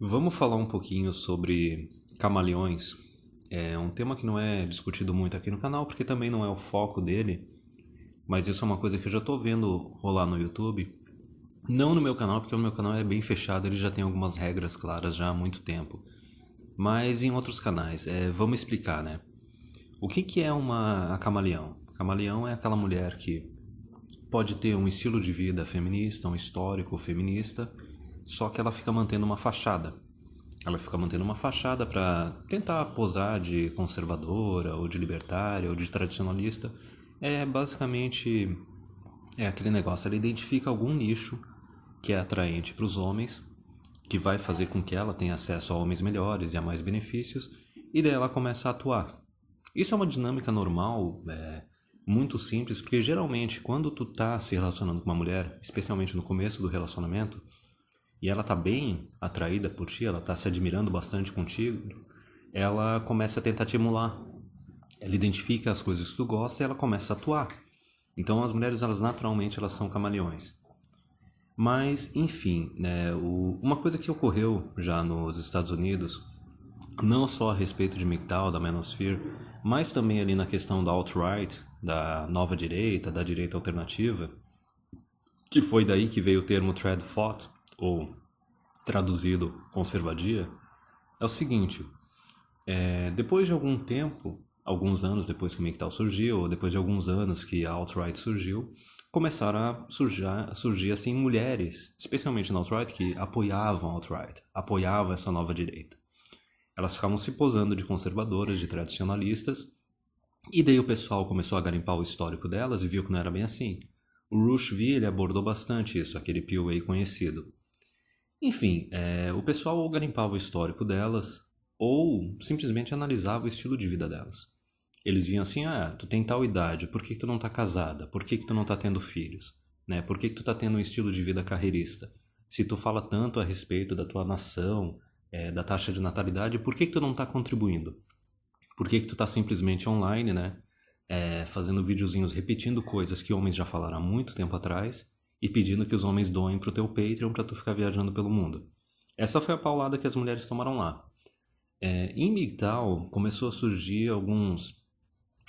Vamos falar um pouquinho sobre camaleões. É um tema que não é discutido muito aqui no canal, porque também não é o foco dele, mas isso é uma coisa que eu já tô vendo rolar no YouTube. Não no meu canal, porque o meu canal é bem fechado, ele já tem algumas regras claras já há muito tempo. Mas em outros canais, vamos explicar, né? O que é a camaleão? Camaleão é aquela mulher que pode ter um estilo de vida feminista, um histórico feminista, só que ela fica mantendo uma fachada. Ela fica mantendo uma fachada para tentar posar de conservadora, ou de libertária, ou de tradicionalista. Basicamente aquele negócio, ela identifica algum nicho que é atraente para os homens, que vai fazer com que ela tenha acesso a homens melhores e a mais benefícios, e daí ela começa a atuar. Isso é uma dinâmica normal, muito simples, porque geralmente quando tu tá se relacionando com uma mulher, especialmente no começo do relacionamento, e ela tá bem atraída por ti, ela tá se admirando bastante contigo, ela começa a tentar te emular. Ela identifica as coisas que tu gosta e ela começa a atuar. Então as mulheres, elas naturalmente, elas são camaleões. Mas, enfim, né, uma coisa que ocorreu já nos Estados Unidos, não só a respeito de MGTOW, da Manosphere, mas também ali na questão da alt-right, da nova direita, da direita alternativa, que foi daí que veio o termo TradFot, ou traduzido conservadia, é o seguinte: depois de algum tempo, alguns anos depois que o MGTOW surgiu, ou depois de alguns anos que a alt-right surgiu, começaram a surgir assim mulheres, especialmente na alt-right, que apoiavam a alt-right, apoiavam essa nova direita. Elas ficavam se posando de conservadoras, de tradicionalistas, e daí o pessoal começou a garimpar o histórico delas e viu que não era bem assim. O Rush V, ele abordou bastante isso, aquele POA conhecido. Enfim, o pessoal ou garimpava o histórico delas, ou simplesmente analisava o estilo de vida delas. Eles viam assim: tu tem tal idade, por que tu não tá casada? Por que tu não tá tendo filhos? Né? Por que tu tá tendo um estilo de vida carreirista? Se tu fala tanto a respeito da tua nação, da taxa de natalidade, por que tu não tá contribuindo? Por que tu tá simplesmente online, né? Fazendo videozinhos repetindo coisas que homens já falaram há muito tempo atrás e pedindo que os homens doem pro teu Patreon pra tu ficar viajando pelo mundo. Essa foi a paulada que as mulheres tomaram lá. Em MGTOW começou a surgir alguns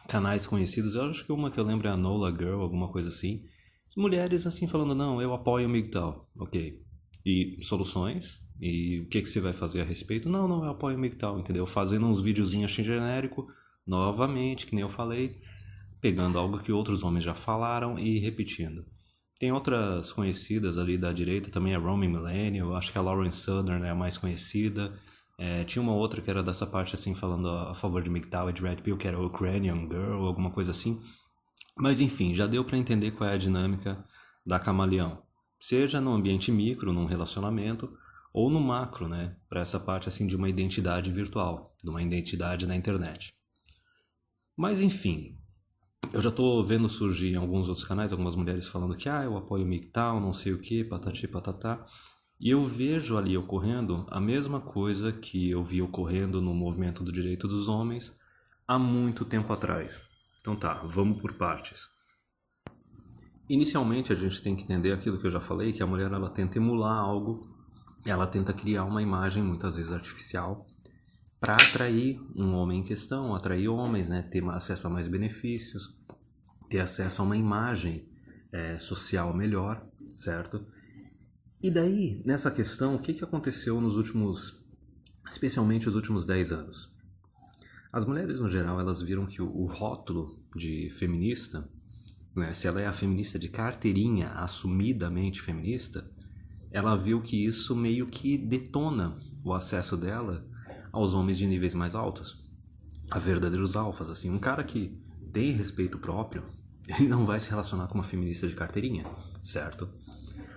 canais conhecidos, eu acho que uma que eu lembro é a Nola Girl, alguma coisa assim. As mulheres assim falando: não, eu apoio o MGTOW, ok. E soluções? E o que você vai fazer a respeito? Não, não, eu apoio o MGTOW, entendeu? Fazendo uns videozinhos assim genérico, novamente, que nem eu falei, pegando algo que outros homens já falaram e repetindo. Tem outras conhecidas ali da direita, também a Romy Millennial, acho que a Lauren Southern é a mais conhecida. Tinha uma outra que era dessa parte assim, falando a favor de MGTOW e de Red Pill, que era a Ukrainian Girl, alguma coisa assim. Mas enfim, já deu para entender qual é a dinâmica da camaleão. Seja no ambiente micro, num relacionamento, ou no macro, né? Para essa parte assim de uma identidade virtual, de uma identidade na internet. Mas enfim, eu já tô vendo surgir em alguns outros canais algumas mulheres falando que eu apoio o MGTOW, não sei o que, patati patatá. E eu vejo ali ocorrendo a mesma coisa que eu vi ocorrendo no movimento do direito dos homens há muito tempo atrás. Então tá, vamos por partes. Inicialmente a gente tem que entender aquilo que eu já falei, que a mulher ela tenta emular algo, ela tenta criar uma imagem muitas vezes artificial para atrair um homem em questão, atrair homens, né, ter acesso a mais benefícios, ter acesso a uma imagem social melhor, certo? E daí, nessa questão, o que aconteceu nos últimos, especialmente os últimos 10 anos? As mulheres, no geral, elas viram que o rótulo de feminista, né, se ela é a feminista de carteirinha, assumidamente feminista, ela viu que isso meio que detona o acesso dela aos homens de níveis mais altos, a verdadeiros alfas. Assim, um cara que tem respeito próprio, ele não vai se relacionar com uma feminista de carteirinha, certo?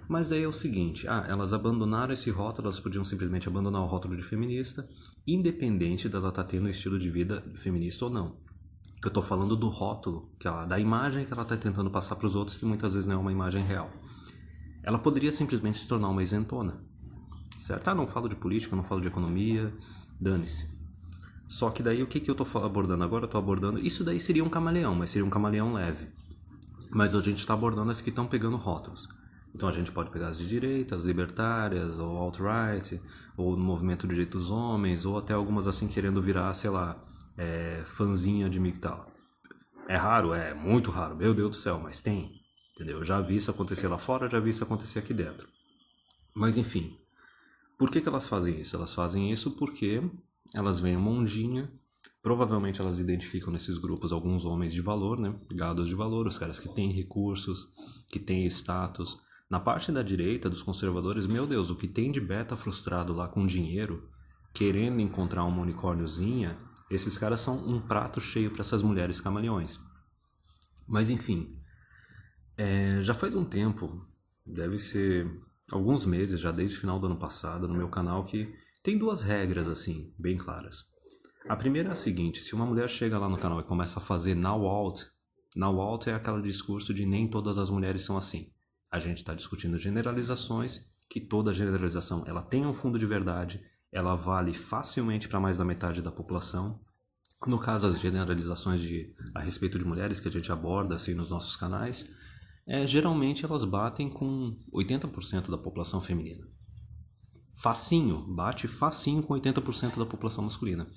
Mas daí é o seguinte, elas abandonaram esse rótulo, elas podiam simplesmente abandonar o rótulo de feminista, independente dela estar tendo um estilo de vida feminista ou não. Eu estou falando do rótulo, da imagem que ela está tentando passar para os outros, que muitas vezes não é uma imagem real. Ela poderia simplesmente se tornar uma isentona, certo? Não falo de política, não falo de economia, dane-se. Só que daí o que eu estou abordando agora? Eu estou abordando, isso daí seria um camaleão, mas seria um camaleão leve. Mas a gente está abordando as que estão pegando rótulos. Então a gente pode pegar as de direita, as libertárias, ou alt-right, ou no movimento de direitos dos homens, ou até algumas assim querendo virar, sei lá, fãzinha de MGTOW. É raro? É muito raro, meu Deus do céu, mas tem, entendeu? Já vi isso acontecer lá fora, já vi isso acontecer aqui dentro. Mas enfim, por que elas fazem isso? Elas fazem isso porque elas veem uma ondinha, provavelmente elas identificam nesses grupos alguns homens de valor, né? Gados de valor, os caras que têm recursos, que têm status. Na parte da direita, dos conservadores, meu Deus, o que tem de beta frustrado lá com dinheiro, querendo encontrar uma unicórniozinha, esses caras são um prato cheio para essas mulheres camaleões. Mas enfim, já faz um tempo, deve ser alguns meses, já desde o final do ano passado, no meu canal, que tem duas regras assim, bem claras. A primeira é a seguinte: se uma mulher chega lá no canal e começa a fazer now alt é aquele discurso de nem todas as mulheres são assim. A gente está discutindo generalizações, que toda generalização ela tem um fundo de verdade, ela vale facilmente para mais da metade da população. No caso, as generalizações a respeito de mulheres que a gente aborda assim, nos nossos canais, geralmente elas batem com 80% da população feminina. Facinho, bate facinho com 80% da população masculina.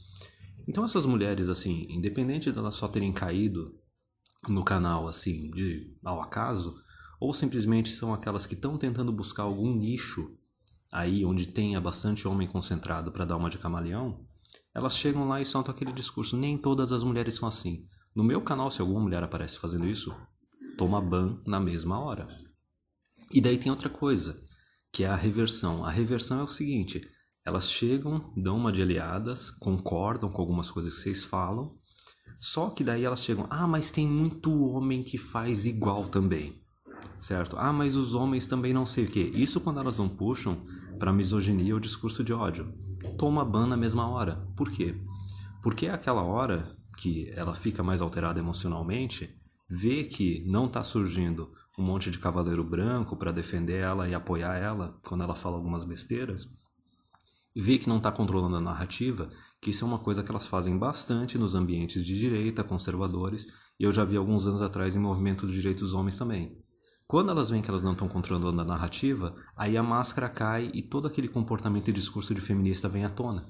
Então essas mulheres, assim, independente de elas só terem caído no canal, assim, ao acaso, ou simplesmente são aquelas que estão tentando buscar algum nicho aí onde tenha bastante homem concentrado para dar uma de camaleão, elas chegam lá e soltam aquele discurso: nem todas as mulheres são assim. No meu canal, se alguma mulher aparece fazendo isso, toma ban na mesma hora. E daí tem outra coisa, que é a reversão. A reversão é o seguinte: elas chegam, dão uma de aliadas, concordam com algumas coisas que vocês falam, só que daí elas chegam: ah, mas tem muito homem que faz igual também, certo? Ah, mas os homens também não sei o quê. Isso quando elas não puxam para misoginia ou discurso de ódio. Toma ban na mesma hora. Por quê? Porque é aquela hora que ela fica mais alterada emocionalmente, vê que não está surgindo um monte de cavaleiro branco para defender ela e apoiar ela quando ela fala algumas besteiras, vê que não está controlando a narrativa, que isso é uma coisa que elas fazem bastante nos ambientes de direita, conservadores, e eu já vi alguns anos atrás em movimento dos direitos dos homens também. Quando elas veem que elas não estão controlando a narrativa, aí a máscara cai e todo aquele comportamento e discurso de feminista vem à tona.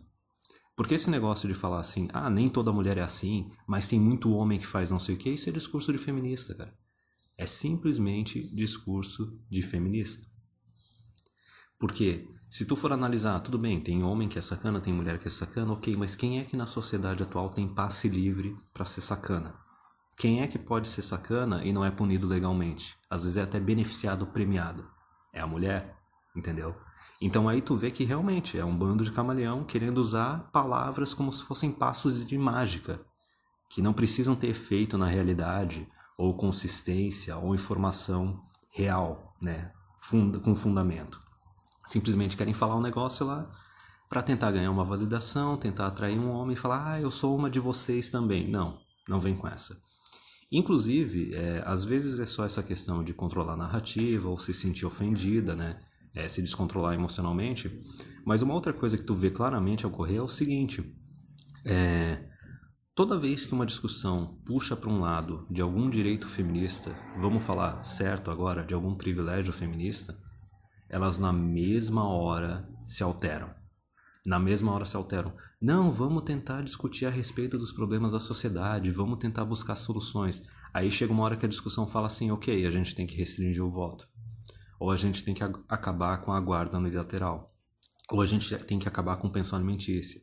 Porque esse negócio de falar assim: ah, nem toda mulher é assim, mas tem muito homem que faz não sei o que, isso é discurso de feminista, cara. É simplesmente discurso de feminista. Porque se tu for analisar, tudo bem, tem homem que é sacana, tem mulher que é sacana, ok, mas quem é que na sociedade atual tem passe livre para ser sacana? Quem é que pode ser sacana e não é punido legalmente? Às vezes é até beneficiado, premiado. É a mulher, entendeu? Então aí tu vê que realmente é um bando de camaleão querendo usar palavras como se fossem passos de mágica, que não precisam ter efeito na realidade, ou consistência, ou informação real, né? Com fundamento. Simplesmente querem falar um negócio lá para tentar ganhar uma validação, tentar atrair um homem e falar: ah, eu sou uma de vocês também. Não, não vem com essa. Inclusive, às vezes é só essa questão de controlar a narrativa ou se sentir ofendida, né? Se descontrolar emocionalmente. Mas uma outra coisa que tu vê claramente ocorrer é o seguinte: toda vez que uma discussão puxa para um lado de algum direito feminista, vamos falar certo agora, de algum privilégio feminista, elas na mesma hora se alteram. Na mesma hora se alteram. Não, vamos tentar discutir a respeito dos problemas da sociedade, vamos tentar buscar soluções. Aí chega uma hora que a discussão fala assim: ok, a gente tem que restringir o voto. Ou a gente tem que acabar com a guarda unilateral. Ou a gente tem que acabar com pensão alimentícia.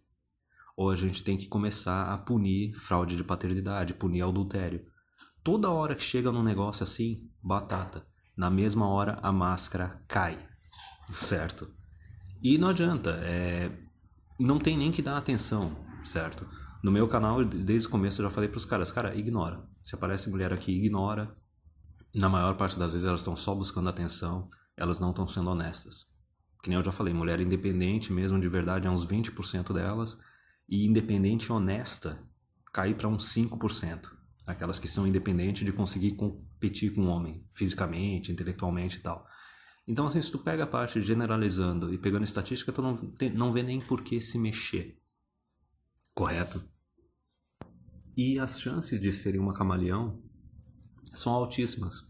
Ou a gente tem que começar a punir fraude de paternidade, punir adultério. Toda hora que chega num negócio assim, batata. Na mesma hora a máscara cai. Certo? E não adianta, não tem nem que dar atenção, certo? No meu canal, desde o começo, eu já falei pros caras: cara, ignora. Se aparece mulher aqui, ignora. Na maior parte das vezes elas estão só buscando atenção, elas não estão sendo honestas. Que nem eu já falei, mulher independente mesmo de verdade é uns 20% delas, e independente honesta cai para uns 5%. Aquelas que são independentes de conseguir competir com o homem, fisicamente, intelectualmente e tal. Então, assim, se tu pega a parte generalizando e pegando estatística, tu não vê nem por que se mexer. Correto? E as chances de serem uma camaleão são altíssimas.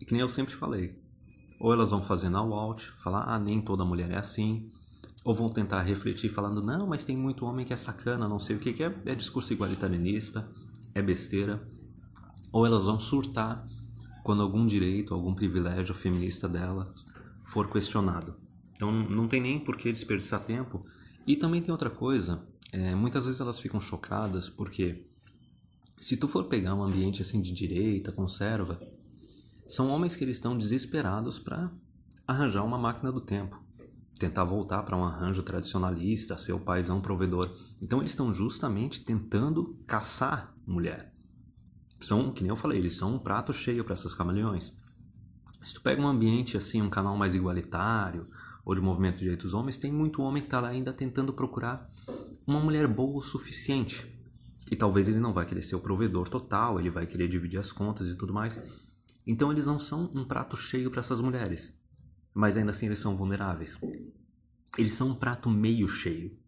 E que nem eu sempre falei, Ou elas vão fazer now out, falar, nem toda mulher é assim. Ou vão tentar refletir falando, não, mas tem muito homem que é sacana, não sei o que é discurso igualitarianista, é besteira. Ou elas vão surtar quando algum direito, algum privilégio feminista delas for questionado. Então não tem nem por que desperdiçar tempo. E também tem outra coisa, muitas vezes elas ficam chocadas porque se tu for pegar um ambiente assim de direita, conserva, são homens que eles estão desesperados para arranjar uma máquina do tempo, tentar voltar para um arranjo tradicionalista, ser o paizão provedor. Então eles estão justamente tentando caçar mulher. São, que nem eu falei, eles são um prato cheio para essas camaleões. Se tu pega um ambiente assim, um canal mais igualitário, ou de movimento de direitos dos homens, tem muito homem que está lá ainda tentando procurar uma mulher boa o suficiente. E talvez ele não vai querer ser o provedor total, ele vai querer dividir as contas e tudo mais. Então eles não são um prato cheio para essas mulheres, mas ainda assim eles são vulneráveis. Eles são um prato meio cheio.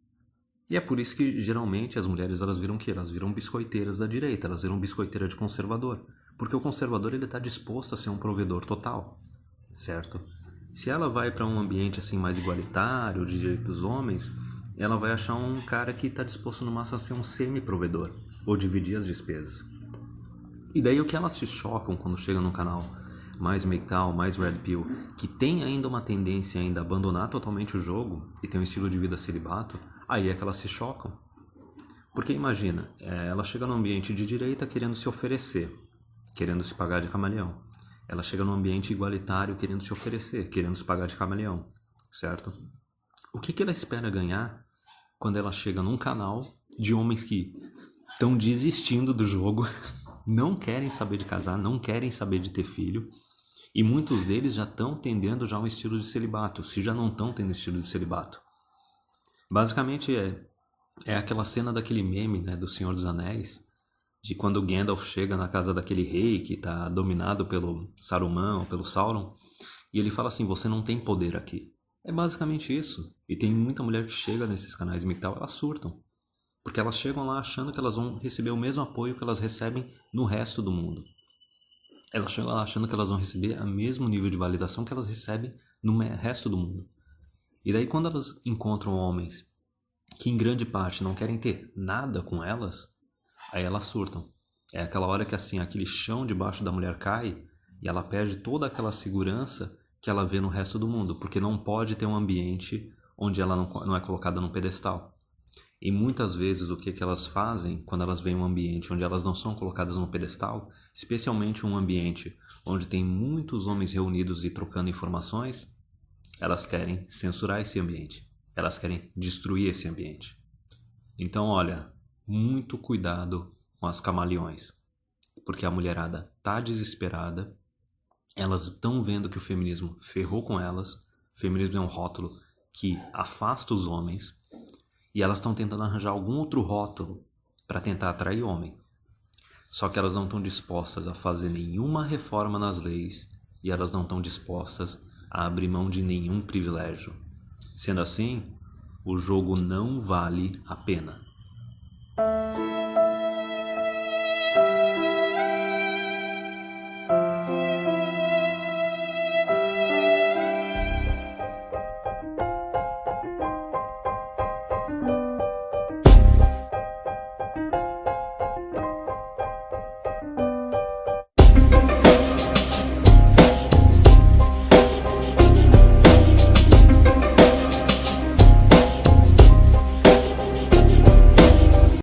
E é por isso que geralmente as mulheres elas viram o quê? Elas viram biscoiteiras da direita, elas viram biscoiteira de conservador. Porque o conservador ele está disposto a ser um provedor total, certo? Se ela vai para um ambiente assim mais igualitário, de direitos dos homens, ela vai achar um cara que está disposto no máximo a ser um semi-provedor, ou dividir as despesas. E daí o que elas se chocam quando chegam num canal mais MGTOW, mais Red Pill, que tem ainda uma tendência ainda a abandonar totalmente o jogo e tem um estilo de vida celibato, aí é que elas se chocam. Porque imagina, ela chega num ambiente de direita querendo se oferecer, querendo se pagar de camaleão. Ela chega num ambiente igualitário querendo se oferecer, querendo se pagar de camaleão, certo? O que ela espera ganhar quando ela chega num canal de homens que estão desistindo do jogo, não querem saber de casar, não querem saber de ter filho, e muitos deles já estão tendendo já um estilo de celibato, se já não estão tendo estilo de celibato. Basicamente é aquela cena daquele meme, né, do Senhor dos Anéis, de quando o Gandalf chega na casa daquele rei que está dominado pelo Saruman ou pelo Sauron, e ele fala assim, você não tem poder aqui. É basicamente isso. E tem muita mulher que chega nesses canais MGTOW, elas surtam. Porque elas chegam lá achando que elas vão receber o mesmo apoio que elas recebem no resto do mundo. Elas chegam lá achando que elas vão receber o mesmo nível de validação que elas recebem no resto do mundo. E daí quando elas encontram homens que em grande parte não querem ter nada com elas, aí elas surtam. É aquela hora que assim, aquele chão debaixo da mulher cai e ela perde toda aquela segurança que ela vê no resto do mundo, porque não pode ter um ambiente onde ela não é colocada num pedestal. E muitas vezes o que elas fazem quando elas veem um ambiente onde elas não são colocadas num pedestal, especialmente um ambiente onde tem muitos homens reunidos e trocando informações, elas querem censurar esse ambiente. Elas querem destruir esse ambiente. Então, olha, muito cuidado com as camaleões, porque a mulherada tá desesperada, elas estão vendo que o feminismo ferrou com elas, o feminismo é um rótulo que afasta os homens, e elas estão tentando arranjar algum outro rótulo para tentar atrair homem. Só que elas não estão dispostas a fazer nenhuma reforma nas leis e elas não estão dispostas a abrir mão de nenhum privilégio. Sendo assim, o jogo não vale a pena.